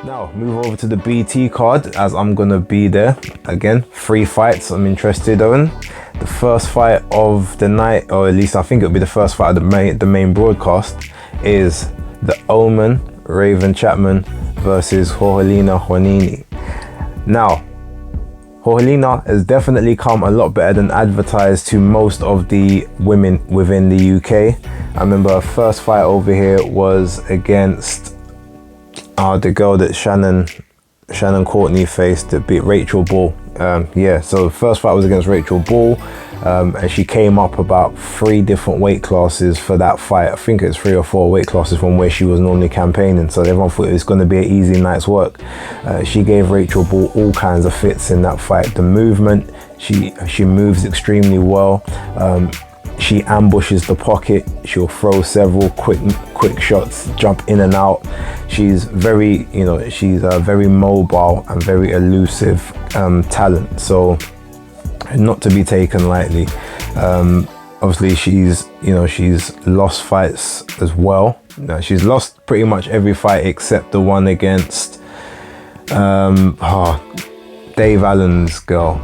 Now move over to the BT card, as I'm gonna be there again. 3 fights I'm interested in. The first fight of the night, or at least I think it'll be the first fight of the main broadcast, is the Omen Raven Chapman versus Jorgelina Juanini. Now, Jorgelina has definitely come a lot better than advertised to most of the women within the UK. I remember her first fight over here was against the girl that Shannon Courtney faced, that beat Rachel Ball. So the first fight was against Rachel Ball, and she came up about 3 different weight classes for that fight. I think it's 3 or 4 weight classes from where she was normally campaigning, so everyone thought it was going to be an easy night's work. She gave Rachel Ball all kinds of fits in that fight. The movement, she moves extremely well. She ambushes the pocket. She'll throw several quick shots, jump in and out. She's very, she's very mobile and very elusive talent. So not to be taken lightly. Obviously, she's lost fights as well. She's lost pretty much every fight except the one against Dave Allen's girl.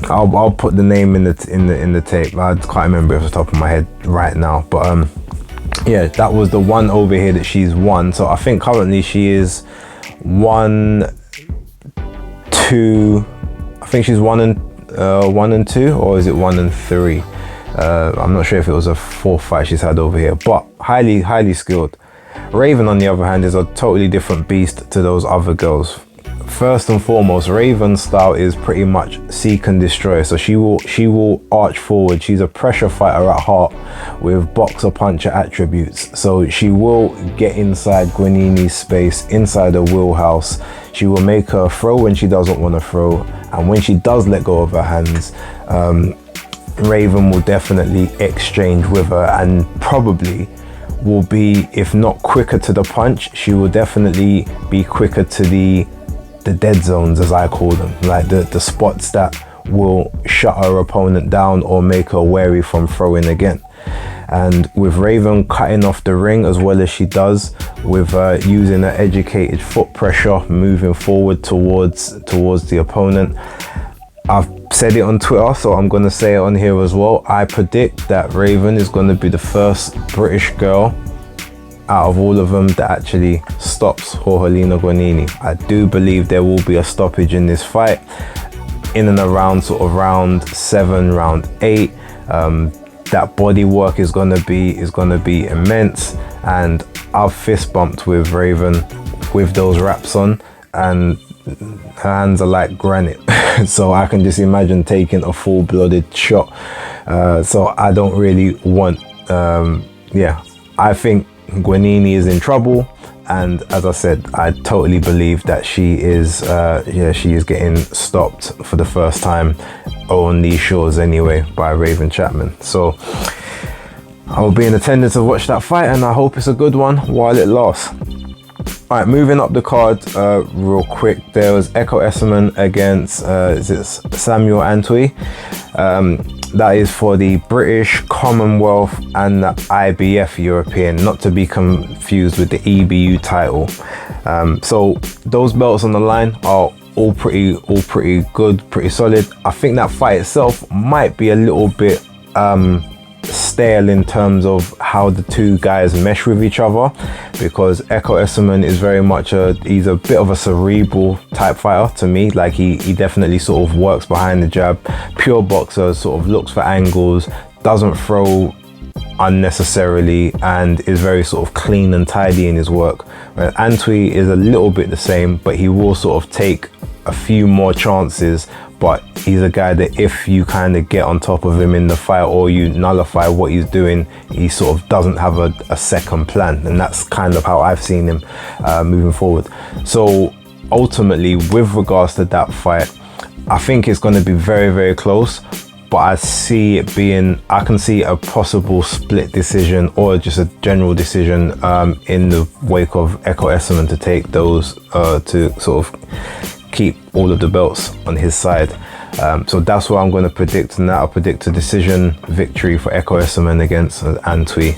I'll put the name in the tape. I can't remember it off the top of my head right now, but yeah, that was the one over here that she's won. So I think currently she is 1-2. I think she's 1-2, or is it 1-3? I'm not sure if it was a 4th fight she's had over here, but highly skilled. Raven, on the other hand, is a totally different beast to those other girls. First and foremost, Raven's style is pretty much seek and destroy. So she will arch forward. She's a pressure fighter at heart with boxer puncher attributes. So she will get inside Guanini's space, inside her wheelhouse. She will make her throw when she doesn't want to throw, and when she does let go of her hands, Raven will definitely exchange with her, and probably will be, if not quicker to the punch, she will definitely be quicker to the dead zones, as I call them, like the spots that will shut her opponent down or make her wary from throwing again. And with Raven cutting off the ring as well as she does, with using her educated foot pressure, moving forward towards the opponent, I've said it on Twitter, so I'm going to say it on here as well. I predict that Raven is going to be the first British girl out of all of them that actually stops Jorgelina Juanini. I do believe there will be a stoppage in this fight in and around sort of round 7, round 8. That body work is gonna be immense, and I've fist bumped with Raven with those wraps on, and her hands are like granite. So I can just imagine taking a full-blooded shot. So I don't really want, I think Guanini is in trouble, and as I said, I totally believe that she is getting stopped for the first time on these shores anyway by Raven Chapman. So I will be in attendance to watch that fight, and I hope it's a good one while it lasts. All right, moving up the card real quick, there was Echo Esserman against Samuel Antwi. That is for the British, Commonwealth and the IBF European, not to be confused with the EBU title. So those belts on the line are all pretty good, pretty solid. I think that fight itself might be a little bit stale in terms of how the two guys mesh with each other, because Echo Esserman is very much he's a bit of a cerebral type fighter to me. Like he definitely sort of works behind the jab, pure boxer, sort of looks for angles, doesn't throw unnecessarily, and is very sort of clean and tidy in his work. Antwi is a little bit the same, but he will sort of take a few more chances, but he's a guy that if you kind of get on top of him in the fight or you nullify what he's doing, he sort of doesn't have a second plan, and that's kind of how I've seen him moving forward. So ultimately, with regards to that fight, I think it's going to be very, very close, but I can see a possible split decision or just a general decision in the wake of Echo Esserman to take those to sort of keep all of the belts on his side. So that's what I'm going to predict, and I'll predict a decision victory for Echo Esserman against Antwi.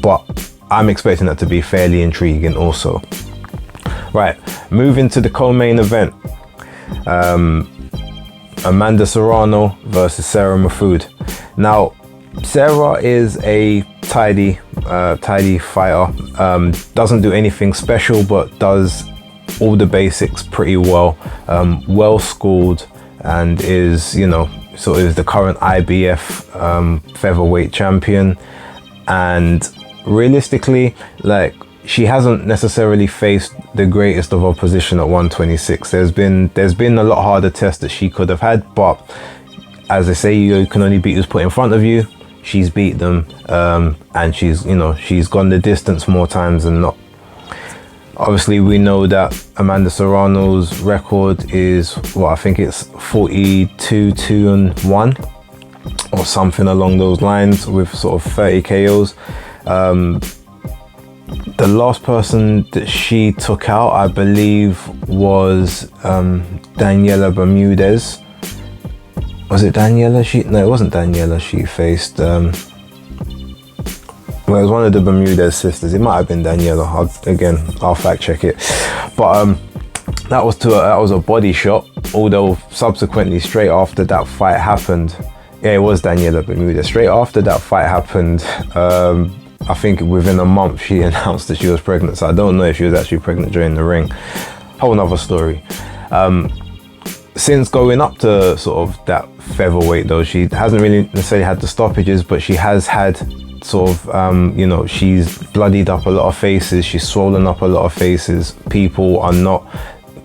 But I'm expecting that to be fairly intriguing also. Right, moving to the co-main event. Amanda Serrano versus Sarah Mahfoud. Now, Sarah is a tidy fighter. Doesn't do anything special, but does all the basics pretty well. Well schooled, and is, you know, sort of the current IBF featherweight champion. And realistically, like, she hasn't necessarily faced the greatest of opposition at 126. There's been a lot harder tests that she could have had, but as I say, you can only beat who's put in front of you. She's beat them, and she's gone the distance more times than not. Obviously, we know that Amanda Serrano's record is, I think it's 42-2-1 or something along those lines, with sort of 30 KOs. The last person that she took out, I believe, was Daniela Bermudez. Was it Daniela? No, it wasn't Daniela. She faced. Well, it was one of the Bermudez sisters. It might have been Daniela. I'll fact check it. But that was a body shot. Although subsequently, straight after that fight happened, yeah, it was Daniela Bermudez. Straight after that fight happened, I think within a month she announced that she was pregnant. So I don't know if she was actually pregnant during the ring. Whole nother story. Since going up to sort of that featherweight though, she hasn't really necessarily had the stoppages, but she has had sort of, she's bloodied up a lot of faces. She's swollen up a lot of faces. People are not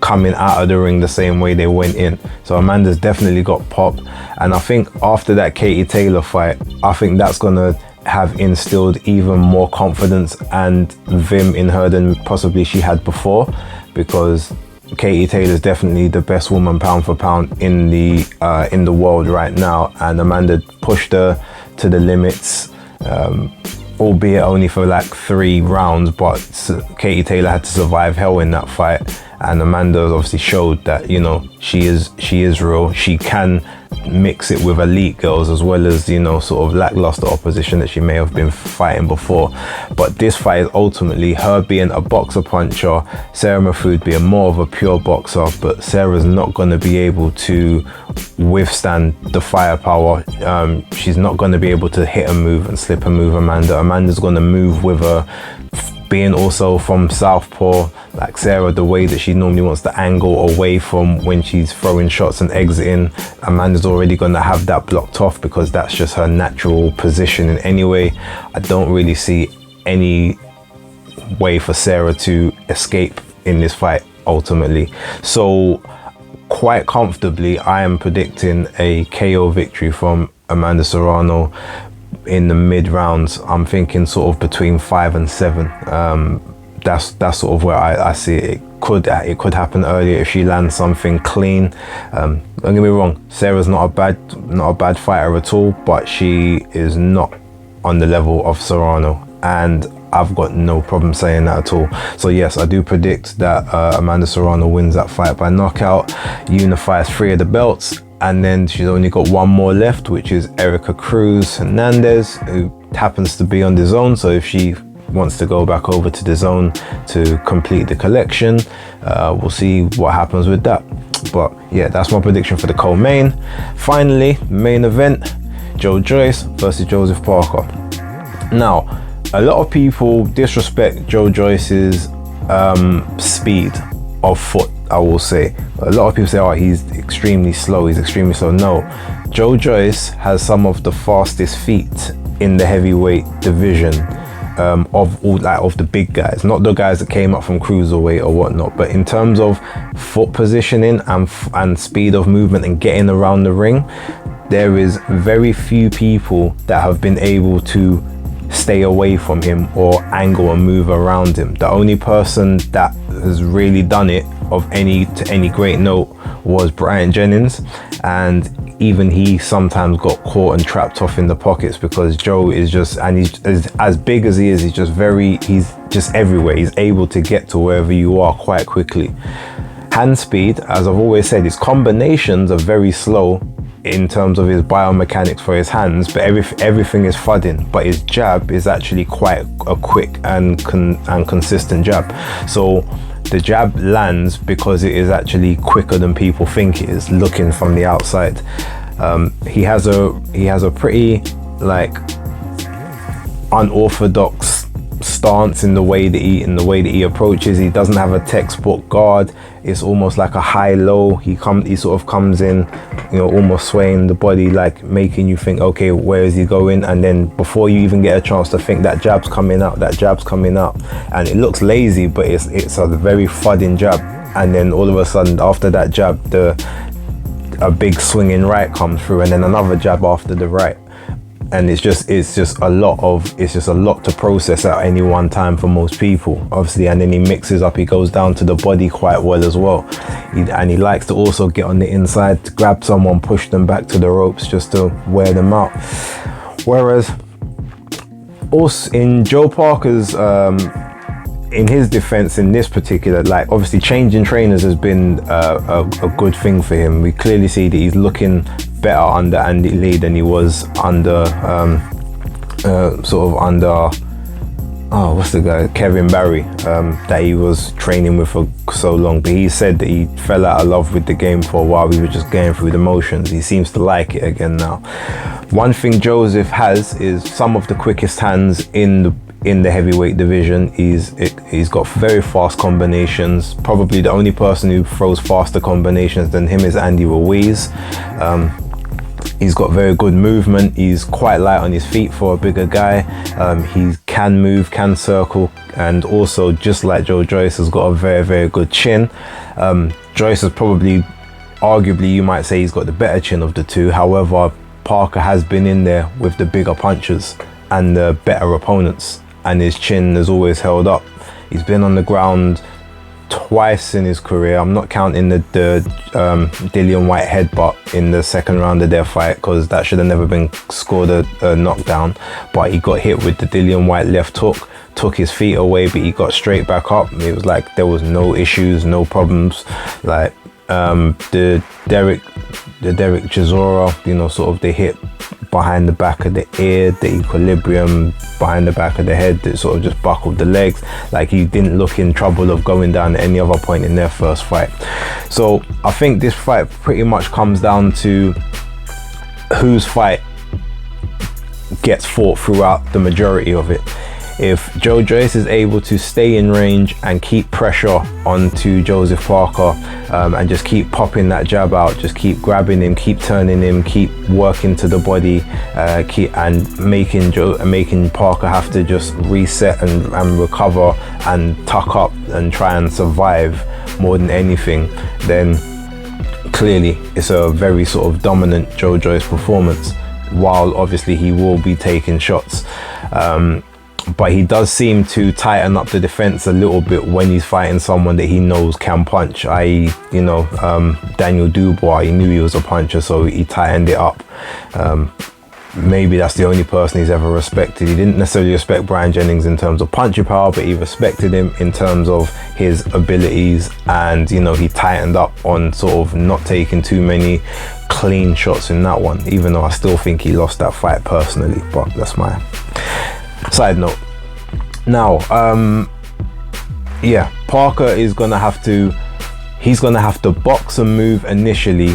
coming out of the ring the same way they went in. So Amanda's definitely got pop. And I think after that Katie Taylor fight, I think that's gonna have instilled even more confidence and vim in her than possibly she had before, because Katie Taylor is definitely the best woman pound for pound in the world right now, and Amanda pushed her to the limits, albeit only for like 3 rounds, but Katie Taylor had to survive hell in that fight, and Amanda obviously showed that, you know, she is real. She can mix it with elite girls as well as, you know, sort of lackluster opposition that she may have been fighting before. But this fight is ultimately her being a boxer puncher, Sarah Mahfoud being more of a pure boxer, but Sarah's not going to be able to withstand the firepower. She's not going to be able to hit a move and slip a move Amanda's going to move with her. Being also from southpaw, like Sarah, the way that she normally wants to angle away from when she's throwing shots and exiting, Amanda's already going to have that blocked off because that's just her natural positioning anyway. I don't really see any way for Sarah to escape in this fight ultimately. So quite comfortably, I am predicting a KO victory from Amanda Serrano in the mid rounds. I'm thinking sort of between 5 and 7. That's sort of where I see it. It could happen earlier if she lands something clean. Don't get me wrong, Sarah's not a bad fighter at all, but she is not on the level of Serrano, and I've got no problem saying that at all. So yes, I do predict that Amanda Serrano wins that fight by knockout, unifies 3 of the belts, and then she's only got 1 more left, which is Erica Cruz Hernandez, who happens to be on the zone. So if she wants to go back over to the zone to complete the collection, we'll see what happens with that. But yeah, that's my prediction for the co-main. Finally, main event, Joyce versus JoyceParker. Now, a lot of people disrespect Joyce's speed of foot, I will say. A lot of people say, oh, he's extremely slow. No, Joyce has some of the fastest feet in the heavyweight division, of the big guys, not the guys that came up from cruiserweight or whatnot, but in terms of foot positioning and speed of movement and getting around the ring, there is very few people that have been able to stay away from him or angle and move around him. The only person that has really done it to any great note was Brian Jennings, and even he sometimes got caught and trapped off in the pockets because Joe is just, and he's as big as he is, he's just everywhere. He's able to get to wherever you are quite quickly. Hand speed, as I've always said, his combinations are very slow in terms of his biomechanics for his hands, but everything is thudding. But his jab is actually quite a quick and consistent jab. So the jab lands because it is actually quicker than people think it is, looking from the outside. He has a pretty like unorthodox stance in the way that he approaches. He doesn't have a textbook guard. It's almost like a high-low. He sort of comes in, you know, almost swaying the body, like making you think, okay, where is he going? And then before you even get a chance to think, that jab's coming out, and it looks lazy, but it's a very thudding jab. And then all of a sudden, after that jab, a big swinging right comes through, and then another jab after the right. And it's just a lot to process at any one time for most people, obviously. And then he mixes up, he goes down to the body quite well as well. And he likes to also get on the inside, to grab someone, push them back to the ropes just to wear them out. Whereas also in Joe Parker's in his defense, in this particular, like, obviously changing trainers has been a good thing for him. We clearly see that he's looking better under Andy Lee than he was under what's the guy, Kevin Barry, that he was training with for so long. But he said that he fell out of love with the game for a while. We were just going through the motions. He seems to like it again now. One thing Joseph has is some of the quickest hands in the heavyweight division. He's got very fast combinations. Probably the only person who throws faster combinations than him is Andy Ruiz. He's got very good movement. He's quite light on his feet for a bigger guy. He can move, can circle, and also, just like Joyce, has got a very, very good chin. Joyce is probably, arguably, you might say he's got the better chin of the two. However, Parker has been in there with the bigger punchers and the better opponents, and his chin has always held up. He's been on the ground twice in his career. I'm not counting the Dillian White headbutt in the second round of their fight, because that should have never been scored a knockdown. But he got hit with the Dillian White left hook, took his feet away, but he got straight back up. It was like there was no issues, no problems. Like the Derek Chisora, you know, sort of the hit behind the back of the ear, the equilibrium behind the back of the head that sort of just buckled the legs. Like, he didn't look in trouble of going down at any other point in their first fight. So I think this fight pretty much comes down to whose fight gets fought throughout the majority of it. If Joyce is able to stay in range and keep pressure onto Joseph Parker, and just keep popping that jab out, just keep grabbing him, keep turning him, keep working to the body, making Parker have to just reset and recover and tuck up and try and survive more than anything, then clearly it's a very sort of dominant Joyce performance, while obviously he will be taking shots. But he does seem to tighten up the defense a little bit when he's fighting someone that he knows can punch, i.e., you know, Daniel Dubois. He knew he was a puncher, so he tightened it up. Maybe that's the only person he's ever respected. He didn't necessarily respect Brian Jennings in terms of punching power, but he respected him in terms of his abilities, and, you know, he tightened up on sort of not taking too many clean shots in that one, even though I still think he lost that fight personally, but that's my side note. Now, yeah, Parker is gonna have to box and move initially.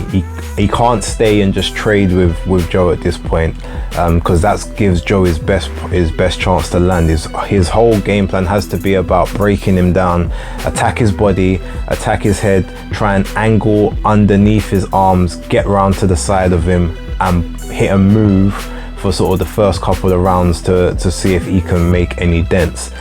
He can't stay and just trade with Joe at this point, because that gives Joe his best chance to land. His whole game plan has to be about breaking him down, attack his body, attack his head, try and angle underneath his arms, get round to the side of him, and hit a move for sort of the first couple of rounds to see if he can make any dents.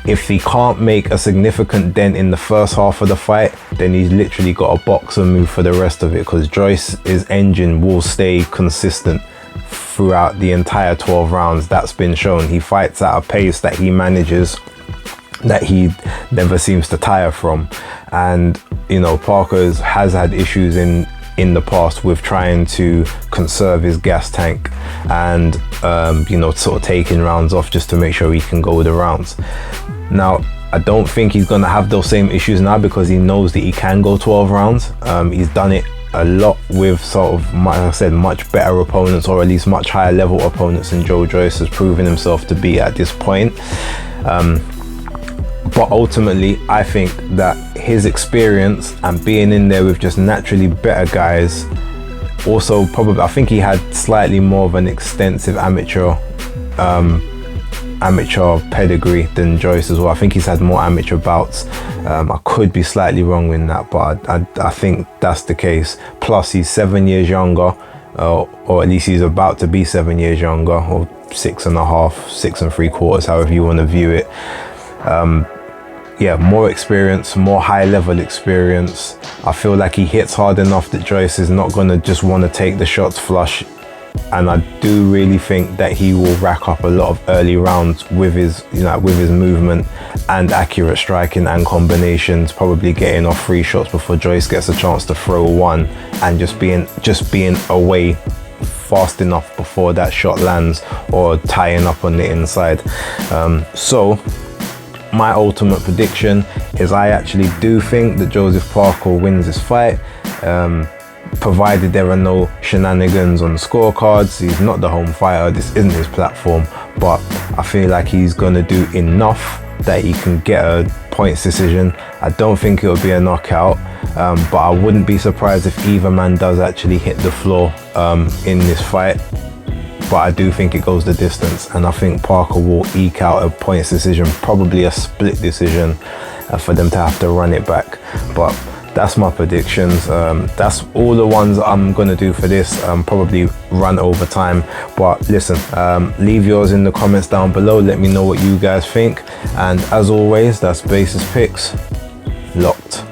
If he can't make a significant dent in the first half of the fight, then he's literally got a box and move for the rest of it, because Joyce's engine will stay consistent throughout the entire 12 rounds. That's been shown. He fights at a pace that he manages, that he never seems to tire from. And, you know, Parker has had issues in the past with trying to conserve his gas tank and you know, sort of taking rounds off just to make sure he can go the rounds. Now, I don't think he's going to have those same issues now, because he knows that he can go 12 rounds. He's done it a lot with sort of, like I said, much better opponents, or at least much higher level opponents than Joyce has proven himself to be at this point. But ultimately, I think that his experience and being in there with just naturally better guys, also probably, I think he had slightly more of an extensive amateur pedigree than Joyce as well. I think he's had more amateur bouts. I could be slightly wrong in that, but I think that's the case. Plus, he's 7 years younger, or at least he's about to be 7 years younger, or 6.5, 6.75, however you want to view it. Yeah, more experience, more high level experience. I feel like he hits hard enough that Joyce is not going to just want to take the shots flush. And I do really think that he will rack up a lot of early rounds with his, with his movement and accurate striking and combinations, probably getting off 3 shots before Joyce gets a chance to throw one, and just being away fast enough before that shot lands, or tying up on the inside. So my ultimate prediction is I actually do think that JoyceParker wins this fight, provided there are no shenanigans on the scorecards. He's not the home fighter, this isn't his platform, but I feel like he's gonna do enough that he can get a points decision. I don't think it'll be a knockout, but I wouldn't be surprised if either man does actually hit the floor in this fight. But I do think it goes the distance, and I think Parker will eke out a points decision, probably a split decision, for them to have to run it back. But that's my predictions. That's all the ones I'm gonna do for this. Probably run over time, but listen, leave yours in the comments down below. Let me know what you guys think, and as always, that's Basis Picks locked.